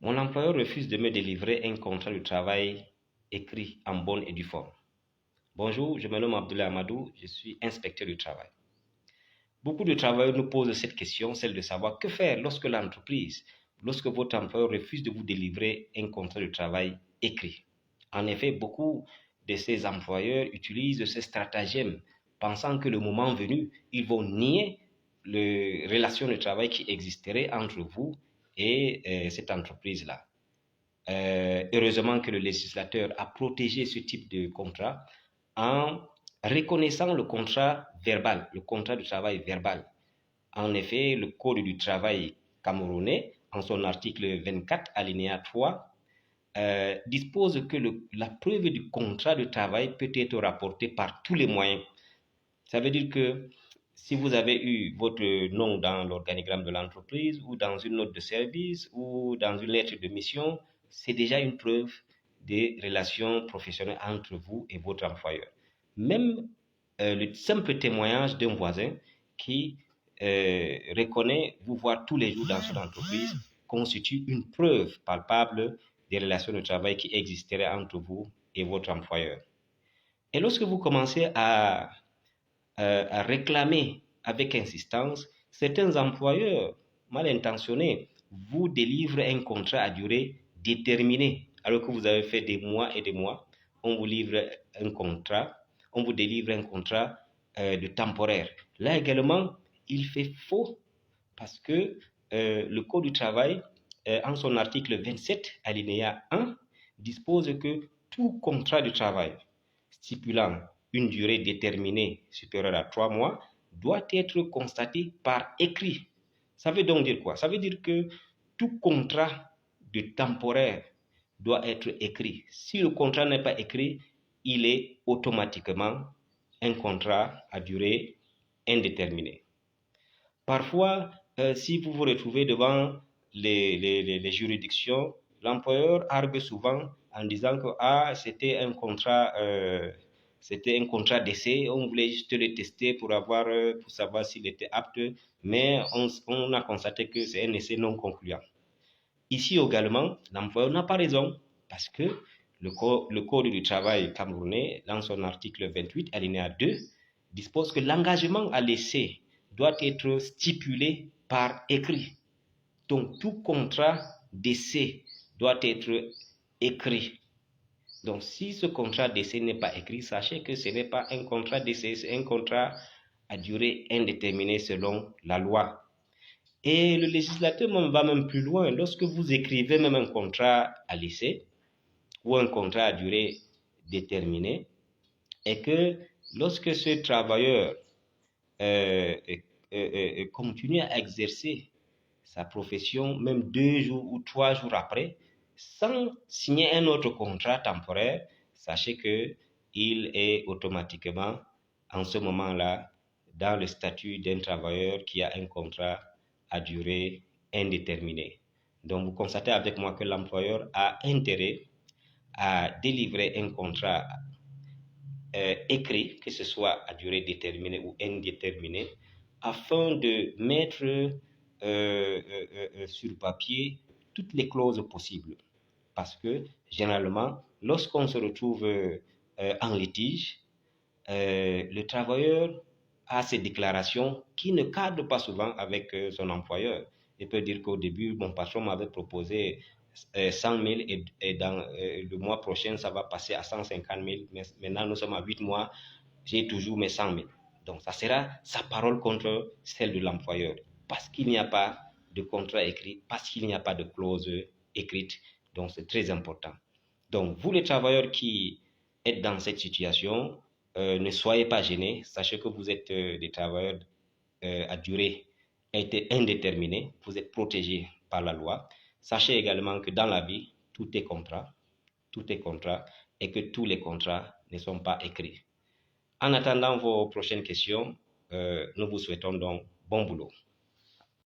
Mon employeur refuse de me délivrer un contrat de travail écrit en bonne et due forme. Bonjour, je me nomme Abdoulaye Amadou, je suis inspecteur du travail. Beaucoup de travailleurs nous posent cette question, celle de savoir que faire lorsque votre employeur refuse de vous délivrer un contrat de travail écrit. En effet, beaucoup de ces employeurs utilisent ce stratagème, pensant que le moment venu, ils vont nier les relations de travail qui existeraient entre vous et cette entreprise-là. Heureusement que le législateur a protégé ce type de contrat en reconnaissant le contrat verbal, le contrat de travail verbal. En effet, le Code du travail camerounais, en son article 24, alinéa 3, dispose que la preuve du contrat de travail peut être rapportée par tous les moyens. Ça veut dire que si vous avez eu votre nom dans l'organigramme de l'entreprise ou dans une note de service ou dans une lettre de mission, c'est déjà une preuve des relations professionnelles entre vous et votre employeur. Même le simple témoignage d'un voisin qui reconnaît vous voir tous les jours dans son entreprise constitue une preuve palpable des relations de travail qui existeraient entre vous et votre employeur. Et lorsque vous commencez à réclamer avec insistance, certains employeurs mal intentionnés vous délivrent un contrat à durée déterminée, alors que vous avez fait des mois et des mois. On vous livre un contrat, on vous délivre un contrat de temporaire. Là également, il fait faux parce que le Code du travail, en son article 27, alinéa 1, dispose que tout contrat de travail stipulant une durée déterminée supérieure à 3 mois doit être constaté par écrit. Ça veut donc dire quoi? Ça veut dire que tout contrat de temporaire doit être écrit. Si le contrat n'est pas écrit, il est automatiquement un contrat à durée indéterminée. Parfois, si vous vous retrouvez devant les juridictions, l'employeur argue souvent en disant que c'était un contrat d'essai, on voulait juste le tester pour savoir s'il était apte, mais on a constaté que c'est un essai non concluant. Ici également, l'employeur n'a pas raison parce que le Code du travail camerounais, dans son article 28, alinéa 2, dispose que l'engagement à l'essai doit être stipulé par écrit. Donc, tout contrat d'essai doit être écrit. Donc, si ce contrat d'essai n'est pas écrit, sachez que ce n'est pas un contrat d'essai, c'est un contrat à durée indéterminée selon la loi. Et le législateur va même plus loin. Lorsque vous écrivez même un contrat à l'essai ou un contrat à durée déterminée, et que lorsque ce travailleur continue à exercer sa profession, même 2 jours ou 3 jours après, sans signer un autre contrat temporaire, sachez qu'il est automatiquement, en ce moment-là, dans le statut d'un travailleur qui a un contrat à durée indéterminée. Donc, vous constatez avec moi que l'employeur a intérêt à délivrer un contrat écrit, que ce soit à durée déterminée ou indéterminée, afin de mettre sur papier toutes les clauses possibles. Parce que généralement, lorsqu'on se retrouve en litige, le travailleur a ces déclarations qui ne cadrent pas souvent avec son employeur. Il peut dire qu'au début, mon patron m'avait proposé 100 000 et dans le mois prochain, ça va passer à 150 000. Mais maintenant, nous sommes à 8 mois, j'ai toujours mes 100 000. Donc, ça sera sa parole contre celle de l'employeur. Parce qu'il n'y a pas de contrat écrit, parce qu'il n'y a pas de clause écrite. Donc, c'est très important. Donc, vous les travailleurs qui êtes dans cette situation, ne soyez pas gênés. Sachez que vous êtes des travailleurs à durée indéterminée. Vous êtes protégés par la loi. Sachez également que dans la vie, tout est contrat et que tous les contrats ne sont pas écrits. En attendant vos prochaines questions, nous vous souhaitons donc bon boulot.